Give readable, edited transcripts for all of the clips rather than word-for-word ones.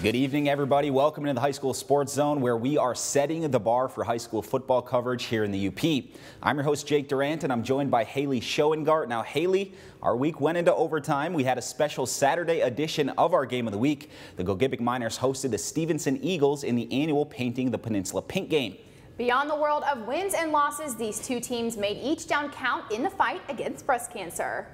Good evening, everybody. Welcome to the High School Sports Zone, where we are setting the bar for high school football coverage here in the UP. I'm your host, Jake Durant, and I'm joined by Haley Schoengart. Now, Haley, our week went into overtime. We had a special Saturday edition of our Game of the Week. The Gogebic Miners hosted the Stevenson Eagles in the annual Painting the Peninsula Pink game. Beyond the world of wins and losses, these two teams made each down count in the fight against breast cancer.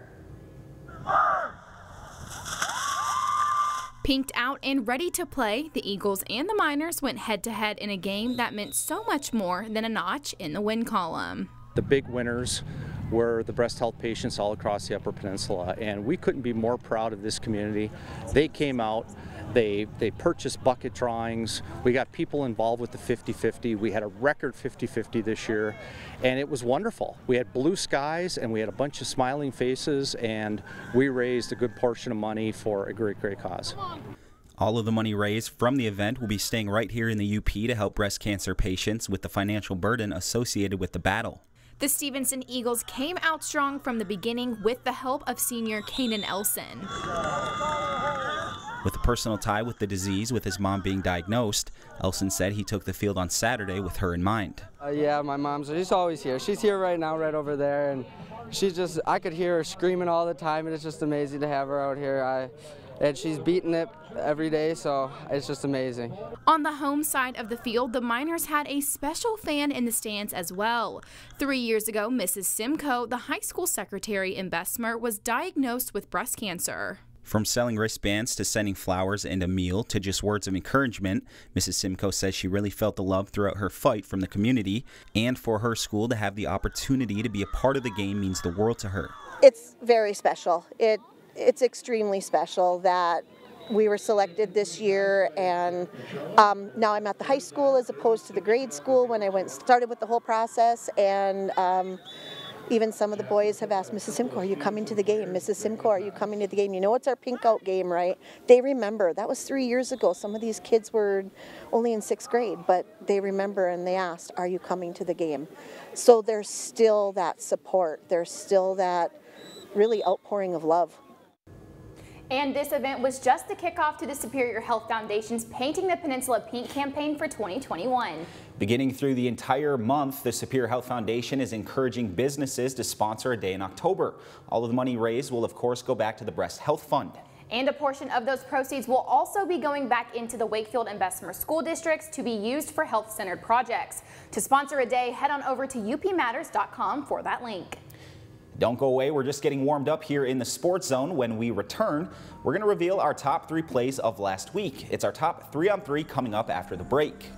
Pinked out and ready to play, the Eagles and the Miners went head-to-head in a game that meant so much more than a notch in the win column. The big winners were the breast health patients all across the Upper Peninsula, and we couldn't be more proud of this community. They came out, they purchased bucket drawings, we got people involved with the 50-50, we had a record 50-50 this year, and it was wonderful. We had blue skies and we had a bunch of smiling faces, and we raised a good portion of money for a great cause. All of the money raised from the event will be staying right here in the UP to help breast cancer patients with the financial burden associated with the battle. The Stevenson Eagles came out strong from the beginning with the help of senior Kaden Elson. With a personal tie with the disease with his mom being diagnosed, Elson said he took the field on Saturday with her in mind. Yeah, my mom's, she's always here. She's here right now, right over there, and I could hear her screaming all the time, and it's just amazing to have her out here. And she's beating it every day, so it's just amazing. On the home side of the field, the Miners had a special fan in the stands as well. 3 years ago, Mrs. Simcoe, the high school secretary in Bessemer, was diagnosed with breast cancer. From selling wristbands to sending flowers and a meal to just words of encouragement, Mrs. Simcoe says she really felt the love throughout her fight from the community, and for her school to have the opportunity to be a part of the game means the world to her. It's very special. It's extremely special that we were selected this year, and now I'm at the high school as opposed to the grade school when I started with the whole process, and even some of the boys have asked, Mrs. Simcoe, are you coming to the game? Mrs. Simcoe, are you coming to the game? You know it's our pink out game, right? They remember. That was 3 years ago. Some of these kids were only in 6th grade, but they remember and they asked, are you coming to the game? So there's still that support. There's still that really outpouring of love. And this event was just the kickoff to the Superior Health Foundation's Painting the Peninsula Pink campaign for 2021. Beginning through the entire month, the Superior Health Foundation is encouraging businesses to sponsor a day in October. All of the money raised will, of course, go back to the Breast Health Fund. And a portion of those proceeds will also be going back into the Wakefield and Bessemer school districts to be used for health-centered projects. To sponsor a day, head on over to upmatters.com for that link. Don't go away, we're just getting warmed up here in the Sports Zone. When we return, we're going to reveal our top 3 plays of last week. It's our top 3-on-3 coming up after the break.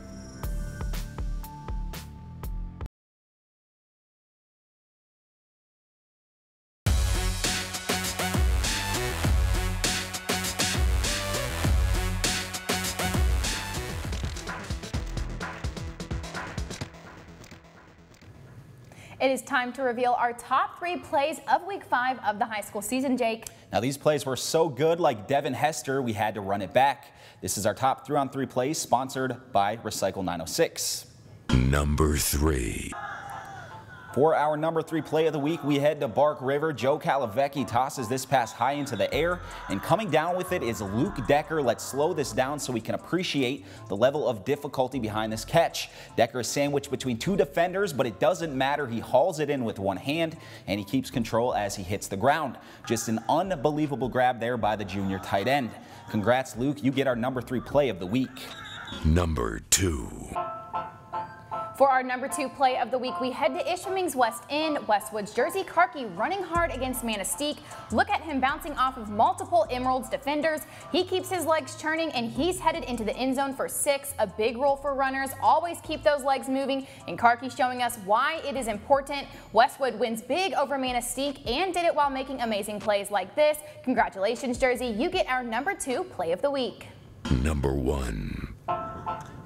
It is time to reveal our top 3 plays of Week 5 of the high school season, Jake. Now these plays were so good, like Devin Hester, we had to run it back. This is our top 3-on-3 plays, sponsored by Recycle 906. Number 3. For our number 3 play of the week, we head to Bark River. Joe Calavecchi tosses this pass high into the air, and coming down with it is Luke Decker. Let's slow this down so we can appreciate the level of difficulty behind this catch. Decker is sandwiched between 2 defenders, but it doesn't matter. He hauls it in with one hand, and he keeps control as he hits the ground. Just an unbelievable grab there by the junior tight end. Congrats, Luke. You get our number 3 play of the week. Number 2. For our number 2 play of the week, we head to Ishpeming's West End. Westwood's Jersey Karki running hard against Manistee. Look at him bouncing off of multiple Emeralds defenders. He keeps his legs churning, and he's headed into the end zone for 6. A big role for runners. Always keep those legs moving, and Karki showing us why it is important. Westwood wins big over Manistee and did it while making amazing plays like this. Congratulations, Jersey. You get our number 2 play of the week. Number 1.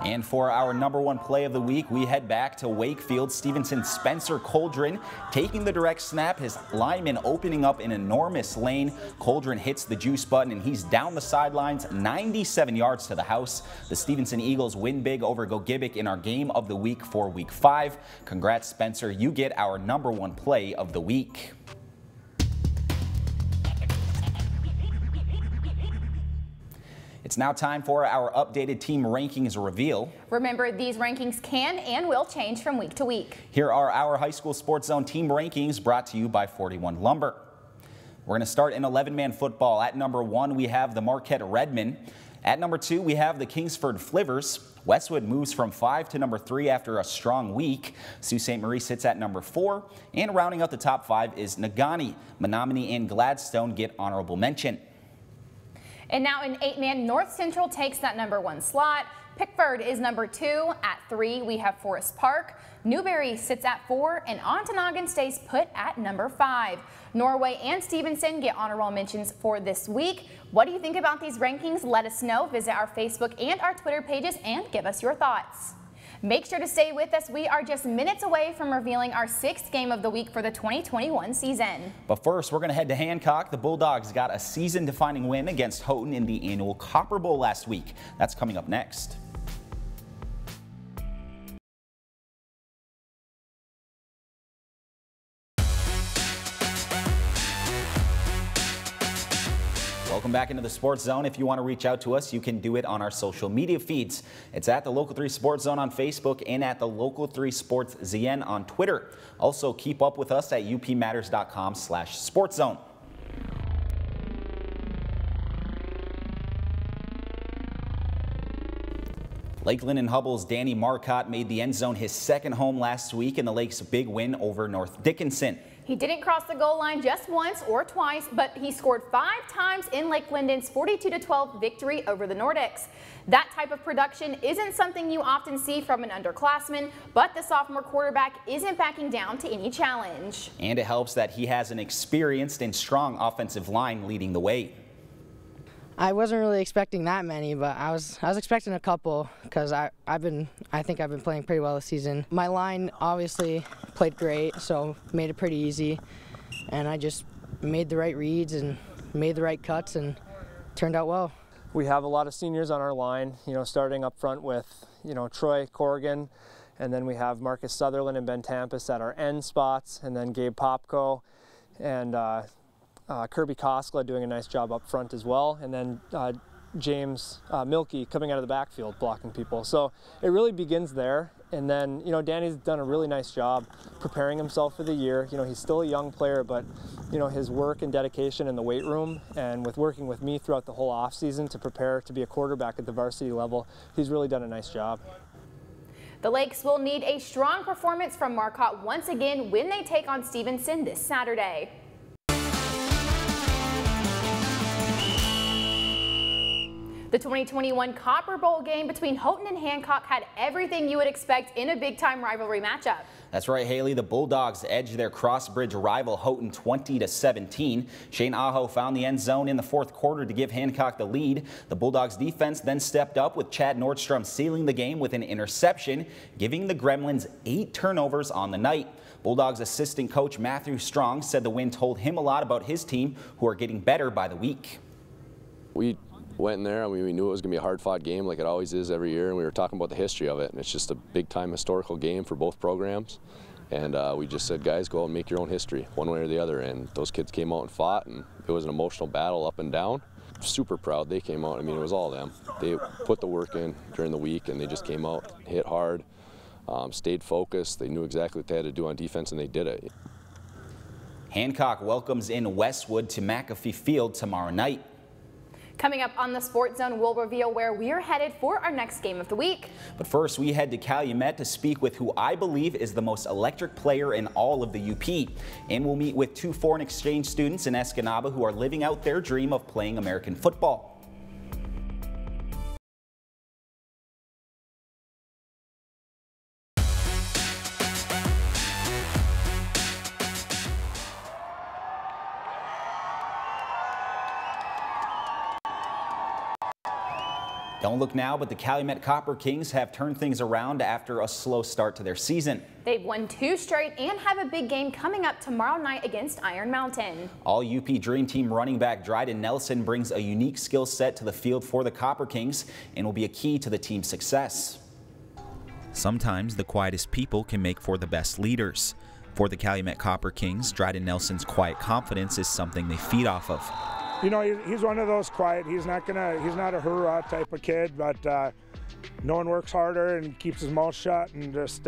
And for our number 1 play of the week, we head back to Wakefield. Stevenson's Spencer Coldren taking the direct snap, his lineman opening up an enormous lane. Coldren hits the juice button, and he's down the sidelines, 97 yards to the house. The Stevenson Eagles win big over Gogebic in our game of the week for Week 5. Congrats, Spencer. You get our number 1 play of the week. It's now time for our updated team rankings reveal. Remember, these rankings can and will change from week to week. Here are our high school sports zone team rankings brought to you by 41 Lumber. We're going to start in 11-man football. At number 1, we have the Marcotte Redmen. At number 2, we have the Kingsford Flivers. Westwood moves from 5 to number 3 after a strong week. Sault Ste. Marie sits at number 4. And rounding out the top 5 is Negaunee. Menominee and Gladstone get honorable mention. And now in 8-man, North Central takes that number 1 slot. Pickford is number 2. At 3, we have Forest Park. Newberry sits at 4, and Ontonagon stays put at number 5. Norway and Stevenson get honorable mentions for this week. What do you think about these rankings? Let us know. Visit our Facebook and our Twitter pages and give us your thoughts. Make sure to stay with us. We are just minutes away from revealing our 6th game of the week for the 2021 season. But first, we're going to head to Hancock. The Bulldogs got a season-defining win against Houghton in the annual Copper Bowl last week. That's coming up next. Welcome back into the Sports Zone. If you want to reach out to us, you can do it on our social media feeds. It's at the Local 3 Sports Zone on Facebook and at the Local 3 Sports ZN on Twitter. Also, keep up with us at upmatters.com/sportszone. Lakeland and Hubble's Danny Marcotte made the end zone his second home last week in the Lake's big win over North Dickinson. He didn't cross the goal line just once or twice, but he scored 5 times in Lake Linden's 42-12 victory over the Nordics. That type of production isn't something you often see from an underclassman, but the sophomore quarterback isn't backing down to any challenge. And it helps that he has an experienced and strong offensive line leading the way. I wasn't really expecting that many, but I was expecting a couple because I think I've been playing pretty well this season. My line obviously played great, so made it pretty easy, and I just made the right reads and made the right cuts and turned out well. We have a lot of seniors on our line, starting up front with, Troy Corrigan, and then we have Marcus Sutherland and Ben Tampus at our end spots, and then Gabe Popko and Kirby Koskla doing a nice job up front as well, and then James Milkey coming out of the backfield blocking people. So it really begins there, and then Danny's done a really nice job preparing himself for the year. He's still a young player, but his work and dedication in the weight room and with working with me throughout the whole off season to prepare to be a quarterback at the varsity level, he's really done a nice job. The Lakes will need a strong performance from Marcotte once again when they take on Stevenson this Saturday. The 2021 Copper Bowl game between Houghton and Hancock had everything you would expect in a big-time rivalry matchup. That's right, Haley. The Bulldogs edged their Crossbridge rival Houghton 20-17. Shane Aho found the end zone in the fourth quarter to give Hancock the lead. The Bulldogs defense then stepped up with Chad Nordstrom sealing the game with an interception, giving the Gremlins 8 turnovers on the night. Bulldogs assistant coach Matthew Strong said the win told him a lot about his team, who are getting better by the week. We went in there, we knew it was going to be a hard-fought game like it always is every year, and we were talking about the history of it, and it's just a big-time historical game for both programs, and we just said, guys, go out and make your own history one way or the other, and those kids came out and fought, and it was an emotional battle up and down. Super proud they came out. I mean, it was all them. They put the work in during the week, and they just came out, hit hard, stayed focused. They knew exactly what they had to do on defense, and they did it. Hancock welcomes in Westwood to McAfee Field tomorrow night. Coming up on the Sports Zone, we'll reveal where we're headed for our next game of the week. But first, we head to Calumet to speak with who I believe is the most electric player in all of the UP. And we'll meet with 2 foreign exchange students in Escanaba who are living out their dream of playing American football. Don't look now, but the Calumet Copper Kings have turned things around after a slow start to their season. They've won 2 straight and have a big game coming up tomorrow night against Iron Mountain. All UP Dream Team running back Dryden Nelson brings a unique skill set to the field for the Copper Kings and will be a key to the team's success. Sometimes the quietest people can make for the best leaders. For the Calumet Copper Kings, Dryden Nelson's quiet confidence is something they feed off of. You know, he's one of those quiet. He's not a hoorah type of kid, but no one works harder and keeps his mouth shut and just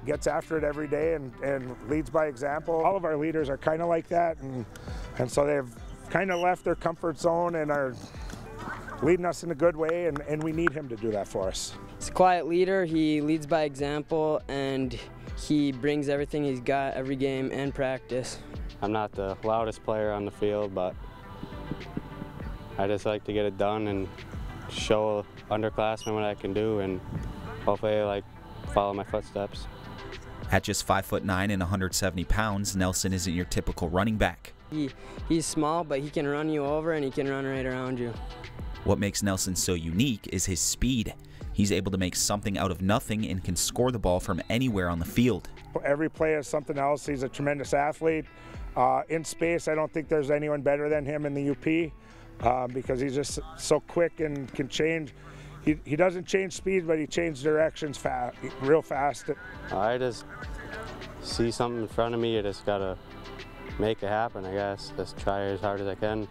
gets after it every day and leads by example. All of our leaders are kind of like that, and so they've kind of left their comfort zone and are leading us in a good way, and we need him to do that for us. He's a quiet leader. He leads by example, and he brings everything he's got every game and practice. I'm not the loudest player on the field, but I just like to get it done and show underclassmen what I can do, and hopefully like follow my footsteps. At just 5'9" and 170 pounds, Nelson isn't your typical running back. He's small, but he can run you over and he can run right around you. What makes Nelson so unique is his speed. He's able to make something out of nothing and can score the ball from anywhere on the field. Every play is something else. He's a tremendous athlete. In space, I don't think there's anyone better than him in the UP because he's just so quick and can change. He doesn't change speed, but he changes directions real fast. I just see something in front of me. I just gotta make it happen, I guess. Just try as hard as I can.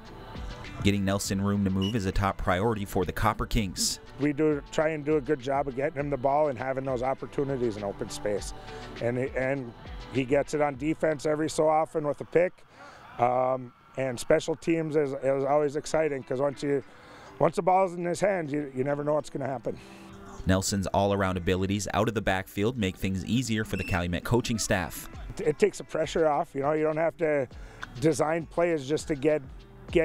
Getting Nelson room to move is a top priority for the Copper Kings. We try and do a good job of getting him the ball and having those opportunities in open space. And he gets it on defense every so often with a pick. And special teams is always exciting because once the ball's in his hands, you never know what's going to happen. Nelson's all-around abilities out of the backfield make things easier for the Calumet coaching staff. It takes the pressure off. You know, you don't have to design plays just to get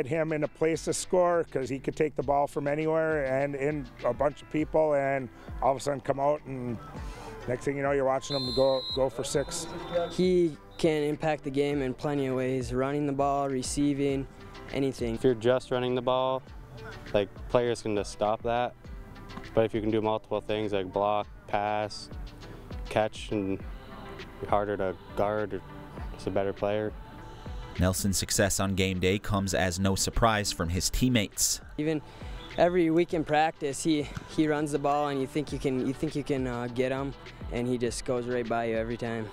him in a place to score because he could take the ball from anywhere and in a bunch of people and all of a sudden come out and next thing you know you're watching him go for 6. He can impact the game in plenty of ways, running the ball, receiving, anything. If you're just running the ball, like players can just stop that. But if you can do multiple things like block, pass, catch, and you're harder to guard, or just a better player. Nelson's success on game day comes as no surprise from his teammates. Even every week in practice, he runs the ball, and you think you can get him, and he just goes right by you every time.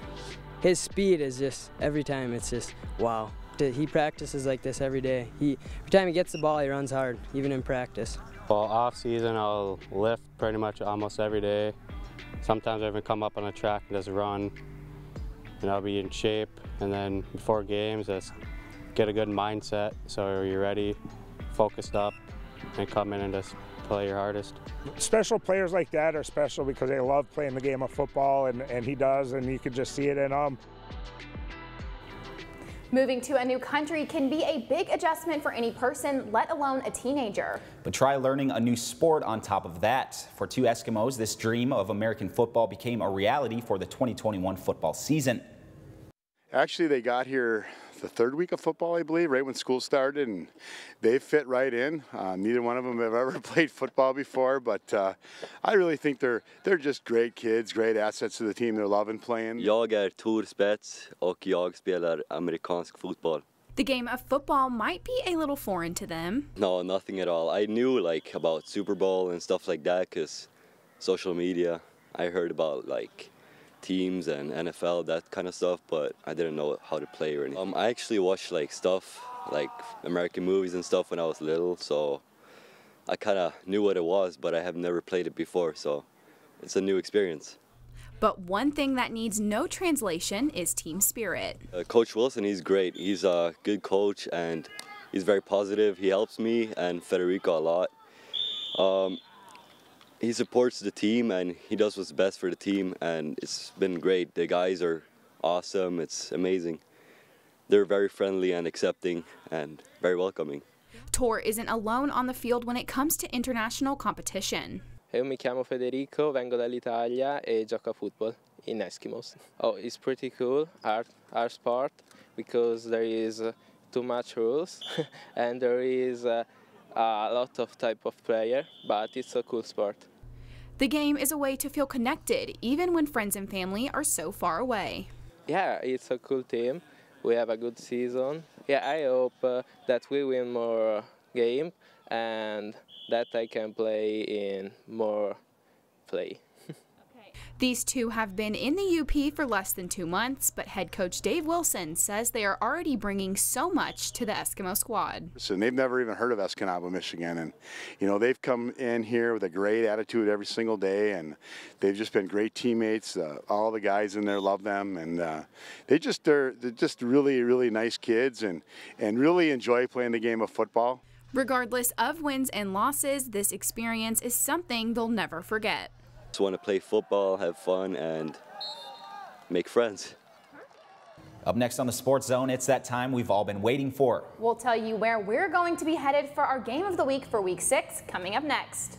His speed is just every time. It's just wow. He practices like this every day. Every time he gets the ball, he runs hard, even in practice. Well, off season, I'll lift pretty much almost every day. Sometimes I even come up on a track and just run, and I'll be in shape. And then before games, just get a good mindset so you're ready, focused up, and come in and just play your hardest. Special players like that are special because they love playing the game of football, and he does, and you can just see it in them. Moving to a new country can be a big adjustment for any person, let alone a teenager. But try learning a new sport on top of that. For 2 Eskimos, this dream of American football became a reality for the 2021 football season. Actually, they got here the 3rd week of football, I believe, right when school started, and they fit right in. Neither one of them have ever played football before, but I really think they're just great kids, great assets to the team. They're loving playing. Jag är Tor Spets och jag spelar amerikansk fotboll. The game of football might be a little foreign to them. No, nothing at all. I knew like about Super Bowl and stuff like that because social media. I heard about like teams and NFL, that kind of stuff, but I didn't know how to play or anything. I actually watched like stuff like American movies and stuff when I was little, so I kind of knew what it was, but I have never played it before, so it's a new experience. But one thing that needs no translation is team spirit. Coach Wilson, he's great. He's a good coach and he's very positive. He helps me and Federico a lot. He supports the team and he does what's best for the team, and it's been great. The guys are awesome. It's amazing. They're very friendly and accepting and very welcoming. Tor isn't alone on the field when it comes to international competition. Io mi chiamo Federico, vengo dall'Italia e gioco a football in Eskimos. Oh, it's pretty cool, our sport, because there is too much rules and there is a lot of type of player, but it's a cool sport. The game is a way to feel connected, even when friends and family are so far away. Yeah, it's a cool team. We have a good season. Yeah, I hope that we win more games and that I can play in more play. These two have been in the UP for less than 2 months, but head coach Dave Wilson says they are already bringing so much to the Eskimo squad. So they've never even heard of Escanaba, Michigan, and you know they've come in here with a great attitude every single day, and they've just been great teammates. All the guys in there love them, and they're just really nice kids, and really enjoy playing the game of football. Regardless of wins and losses, this experience is something they'll never forget. Just want to play football, have fun, and make friends. Up next on the Sports Zone, it's that time we've all been waiting for. We'll tell you where we're going to be headed for our game of the week for Week 6, coming up next.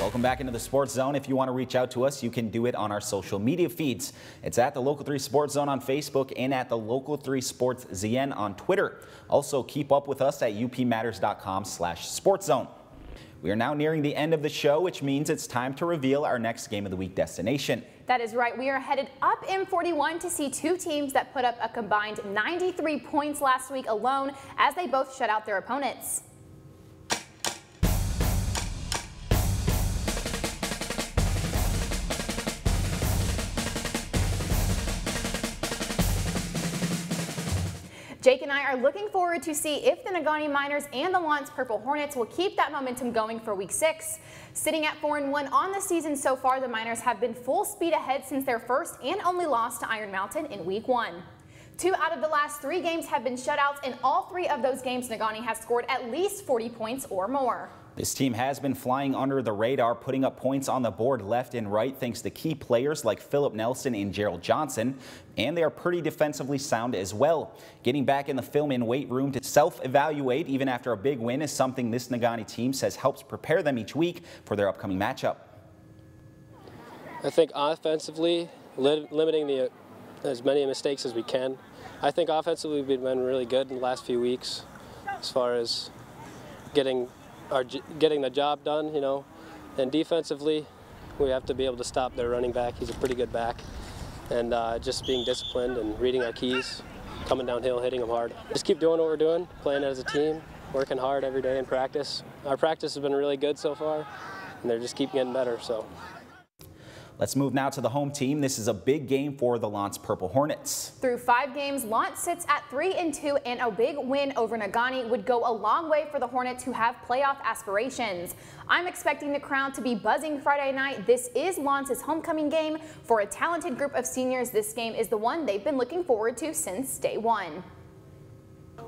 Welcome back into the Sports Zone. If you want to reach out to us, you can do it on our social media feeds. It's at the Local 3 Sports Zone on Facebook and at the Local 3 Sports ZN on Twitter. Also, keep up with us at upmatters.com/sportszone. We are now nearing the end of the show, which means it's time to reveal our next Game of the Week destination. That is right. We are headed up M41 to see two teams that put up a combined 93 points last week alone as they both shut out their opponents. Jake and I are looking forward to see if the Negaunee Miners and the Lawrence Purple Hornets will keep that momentum going for Week 6. Sitting at 4-1 on the season so far, the Miners have been full speed ahead since their first and only loss to Iron Mountain in Week 1. 2 out of the last 3 games have been shutouts. In all 3 of those games, Negaunee has scored at least 40 points or more. This team has been flying under the radar, putting up points on the board left and right thanks to key players like Philip Nelson and Gerald Johnson, and they are pretty defensively sound as well. Getting back in the film and weight room to self-evaluate even after a big win is something this Negaunee team says helps prepare them each week for their upcoming matchup. I think offensively, limiting as many mistakes as we can. I think offensively we've been really good in the last few weeks as far as getting the job done, you know, and defensively we have to be able to stop their running back. He's a pretty good back, and just being disciplined and reading our keys, coming downhill, hitting them hard. Just keep doing what we're doing, playing as a team, working hard every day in practice. Our practice has been really good so far, and they're just keep getting better. So. Let's move now to the home team. This is a big game for the Lawrence Purple Hornets. Through 5 games, Lawrence sits at 3-2, and a big win over Negaunee would go a long way for the Hornets, who have playoff aspirations. I'm expecting the crowd to be buzzing Friday night. This is Lawrence's homecoming game. For a talented group of seniors, this game is the one they've been looking forward to since day one.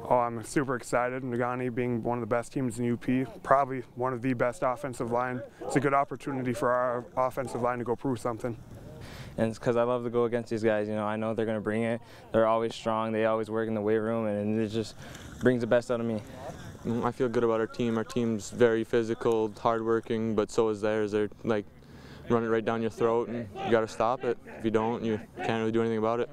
Oh, I'm super excited. Negaunee being one of the best teams in UP, probably one of the best offensive line. It's a good opportunity for our offensive line to go prove something. And it's because I love to go against these guys. You know, I know they're going to bring it. They're always strong. They always work in the weight room, and it just brings the best out of me. I feel good about our team. Our team's very physical, hardworking, but so is theirs. They're like run it right down your throat, and you got to stop it. If you don't, you can't really do anything about it.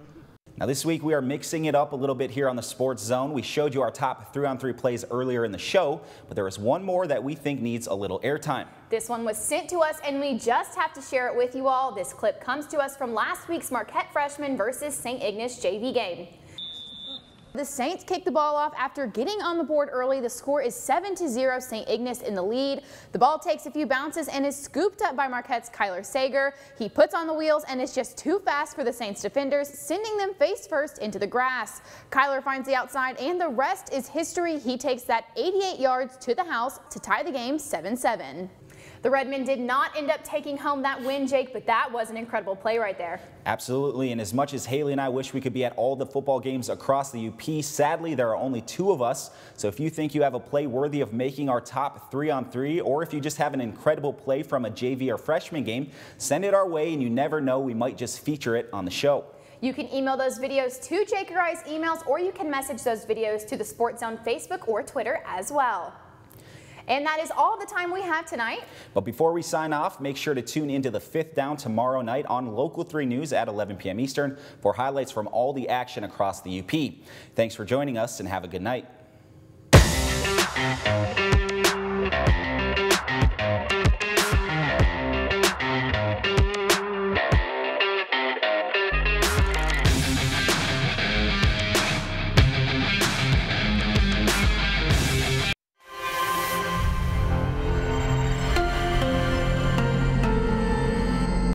Now this week we are mixing it up a little bit here on the Sports Zone. We showed you our top 3-on-3 plays earlier in the show, but there is one more that we think needs a little airtime. This one was sent to us and we just have to share it with you all. This clip comes to us from last week's Marquette Freshman versus St. Ignace JV game. The Saints kick the ball off after getting on the board early. The score is 7-0, St. Ignace in the lead. The ball takes a few bounces and is scooped up by Marquette's Kyler Sager. He puts on the wheels and is just too fast for the Saints defenders, sending them face first into the grass. Kyler finds the outside and the rest is history. He takes that 88 yards to the house to tie the game 7-7. The Redmen did not end up taking home that win, Jake, but that was an incredible play right there. Absolutely, and as much as Haley and I wish we could be at all the football games across the UP, sadly there are only 2 of us. So if you think you have a play worthy of making our top 3-on-3, or if you just have an incredible play from a JV or freshman game, send it our way, and you never know, we might just feature it on the show. You can email those videos to Jake or I's emails, or you can message those videos to the Sports Zone Facebook or Twitter as well. And that is all the time we have tonight. But before we sign off, make sure to tune into the 5th Down tomorrow night on Local 3 News at 11 p.m. Eastern for highlights from all the action across the UP. Thanks for joining us and have a good night.